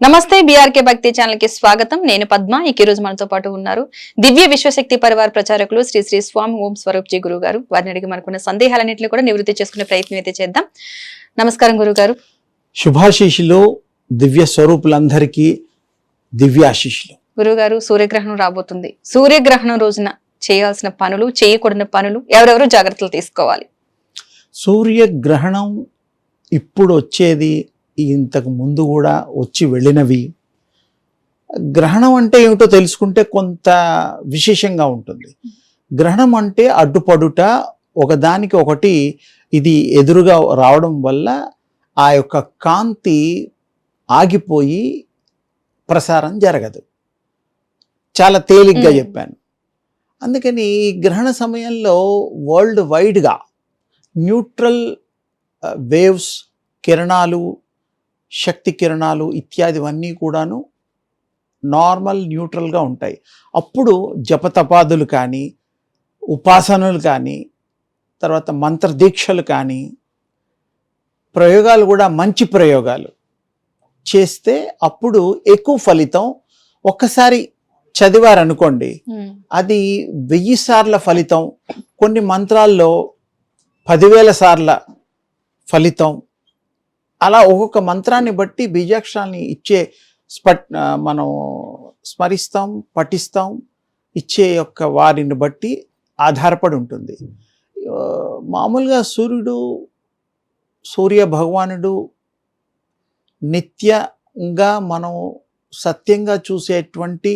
నమస్తే బీఆర్కే భక్తి ఛానల్ కి స్వాగతం. నేను పద్మ. ఈ రోజు మనతో పాటు ఉన్నారు దివ్య విశ్వశక్తి పరివార్ ప్రచారకులు శ్రీ శ్రీ స్వామి ఓం స్వరూప్ జీ గురువు గారు. వారిని అడిగి మనకున్న సందేహాలన్నింటినీ కూడా నివృత్తి చేసుకునే ప్రయత్నం అయితే చేద్దాం. నమస్కారం గురువు గారు. శుభాశీషులు దివ్య స్వరూపులందరికీ దివ్యాశీషులు. గురువు గారు, సూర్యగ్రహణం రాబోతుంది. సూర్యగ్రహణం రోజున చేయాల్సిన పనులు, చేయకూడని పనులు, ఎవరెవరు జాగ్రత్తలు తీసుకోవాలి? సూర్యగ్రహణం ఇప్పుడు వచ్చేది, ఇంతకు ముందు కూడా వచ్చి వెళ్ళినవి. గ్రహణం అంటే ఏమిటో తెలుసుకుంటే కొంత విశేషంగా ఉంటుంది. గ్రహణం అంటే అడ్డుపడుట, ఒకదానికి ఒకటి ఇది ఎదురుగా రావడం వల్ల ఆ యొక్క కాంతి ఆగిపోయి ప్రసారం జరగదు. చాలా తేలిగ్గా చెప్పాను. అందుకని ఈ గ్రహణ సమయంలో వరల్డ్ వైడ్గా న్యూట్రల్ వేవ్స్, కిరణాలు, శక్తి కిరణాలు ఇత్యాదివన్నీ కూడాను నార్మల్ న్యూట్రల్గా ఉంటాయి. అప్పుడు జపతపాదులు కానీ, ఉపాసనలు కానీ, తర్వాత మంత్రదీక్షలు కానీ, ప్రయోగాలు కూడా మంచి ప్రయోగాలు చేస్తే అప్పుడు ఎక్కువ ఫలితం. ఒక్కసారి చదివారనుకోండి, అది 1000 సార్ల ఫలితం, కొన్ని మంత్రాల్లో 10,000 సార్ల ఫలితం. అలా ఒక్కొక్క మంత్రాన్ని బట్టి బీజాక్షరాన్ని ఇచ్చే మనం స్మరిస్తాం, పఠిస్తాం, ఇచ్చే యొక్క వారిని బట్టి ఆధారపడి ఉంటుంది. మామూలుగా సూర్య భగవానుడు నిత్యంగా మనం సత్యంగా చూసేటువంటి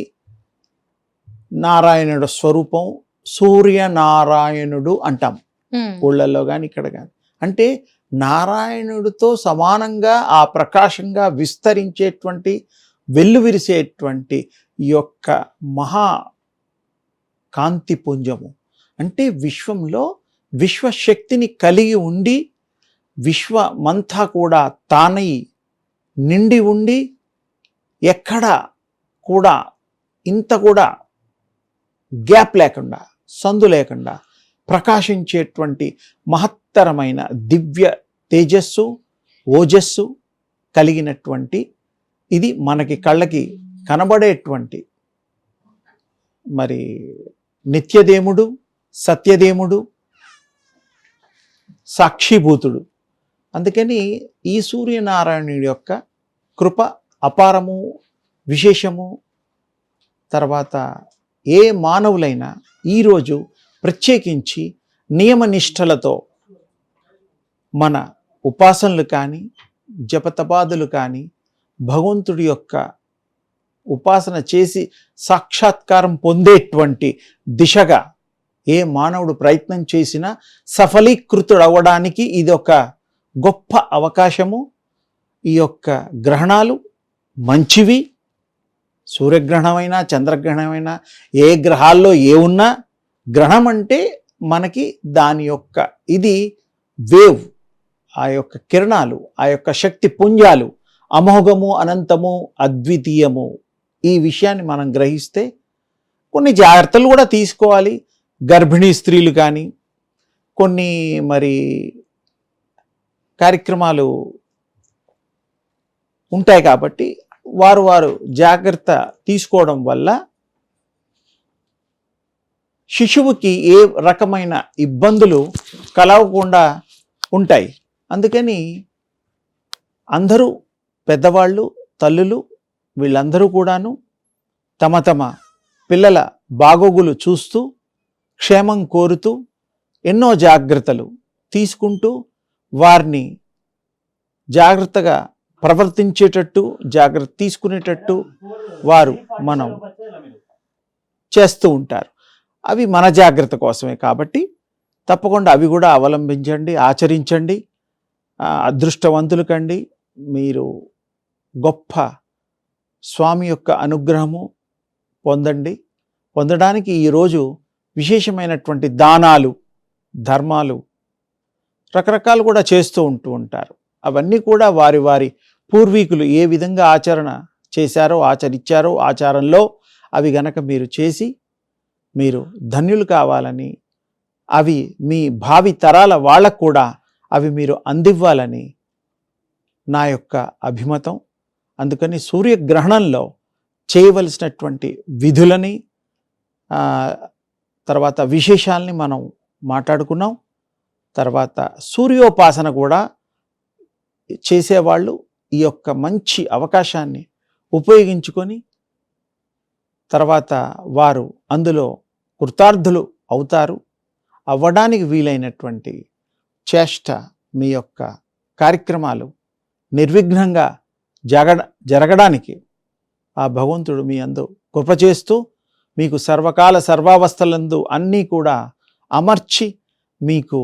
నారాయణుడు స్వరూపం సూర్యనారాయణుడు అంటాం ఊళ్ళల్లో కానీ ఇక్కడ కానీ. అంటే నారాయణుడితో సమానంగా ఆ ప్రకాశంగా విస్తరించేటువంటి, వెల్లువిరిసేటువంటి ఈ యొక్క మహా కాంతి పుంజము. అంటే విశ్వంలో విశ్వశక్తిని కలిగి ఉండి, విశ్వమంతా కూడా తానై నిండి ఉండి, ఎక్కడ కూడా ఇంత కూడా గ్యాప్ లేకుండా, సందు లేకుండా ప్రకాశించేటువంటి మహత్తరమైన దివ్య తేజస్సు, ఓజస్సు కలిగినటువంటి, ఇది మనకి కళ్ళకి కనబడేటువంటి మరి నిత్యదేముడు, సత్యదేముడు, సాక్షిభూతుడు. అందుకని ఈ సూర్యనారాయణుడి యొక్క కృప అపారము, విశేషము. తర్వాత ఏ మానవులైనా ఈరోజు ప్రత్యేకించి నియమనిష్టలతో మన ఉపాసనలు కానీ, జపతపాదులు కానీ, భగవంతుడి యొక్క ఉపాసన చేసి సాక్షాత్కారం పొందేటువంటి దిశగా ఏ మానవుడు ప్రయత్నం చేసినా సఫలీకృతుడవ్వడానికి ఇది ఒక గొప్ప అవకాశము. ఈ యొక్క గ్రహణాలు మంచివి. సూర్యగ్రహణమైనా, చంద్రగ్రహణమైనా, ఏ గ్రహాల్లో ఏ ఉన్నా, గ్రహణం అంటే మనకి దాని యొక్క ఇది వేవ్, ఆ యొక్క కిరణాలు, ఆ యొక్క శక్తి పుంజాలు అమోఘము, అనంతము, అద్వితీయము. ఈ విషయాన్ని మనం గ్రహిస్తే కొన్ని జాగ్రత్తలు కూడా తీసుకోవాలి. గర్భిణీ స్త్రీలు కానీ కొన్ని మరి కార్యక్రమాలు ఉంటాయి కాబట్టి వారు జాగ్రత్త తీసుకోవడం వల్ల శిశువుకి ఏ రకమైన ఇబ్బందులు కలగకుండా ఉంటాయి. అందుకని అందరూ పెద్దవాళ్ళు, తల్లులు వీళ్ళందరూ కూడాను తమ తమ పిల్లల బాగోగులు చూస్తూ, క్షేమం కోరుతూ, ఎన్నో జాగ్రత్తలు తీసుకుంటూ, వారిని జాగ్రత్తగా ప్రవర్తించేటట్టు, జాగ్రత్త తీసుకునేటట్టు వారు మనం చేస్తూ ఉంటారు. అవి మన జాగ్రత్త కోసమే కాబట్టి తప్పకుండా అవి కూడా అవలంబించండి, ఆచరించండి. అదృష్టవంతులు కండి. మీరు గొప్ప స్వామి యొక్క అనుగ్రహము పొందడానికి ఈరోజు విశేషమైనటువంటి దానాలు, ధర్మాలు రకరకాలు కూడా చేస్తూ ఉంటారు. అవన్నీ కూడా వారి వారి పూర్వీకులు ఏ విధంగా ఆచరణ చేశారో, ఆచరించారో, ఆచారంలో అవి గనక మీరు చేసి మీరు ధన్యులు కావాలని, అవి మీ భావి తరాల వాళ్ళకు కూడా అవి మీరు అందివ్వాలని నా యొక్క అభిమతం. అందుకని సూర్యగ్రహణంలో చేయవలసినటువంటి విధులని తర్వాత విశేషాలని మనం మాట్లాడుకున్నాం. తర్వాత సూర్యోపాసన కూడా చేసేవాళ్ళు ఈ యొక్క మంచి అవకాశాన్ని ఉపయోగించుకొని తర్వాత వారు అందులో కృతార్థులు అవుతారు. అవ్వడానికి వీలైనటువంటి చేష్ట మీ యొక్క కార్యక్రమాలు నిర్విఘ్నంగా జరగడానికి ఆ భగవంతుడు మీ అందు కృప చేస్తూ మీకు సర్వకాల సర్వావస్థలందు అన్నీ కూడా అమర్చి మీకు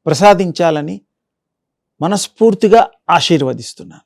ప్రసాదించాలని మనస్ఫూర్తిగా ఆశీర్వదిస్తున్నాను.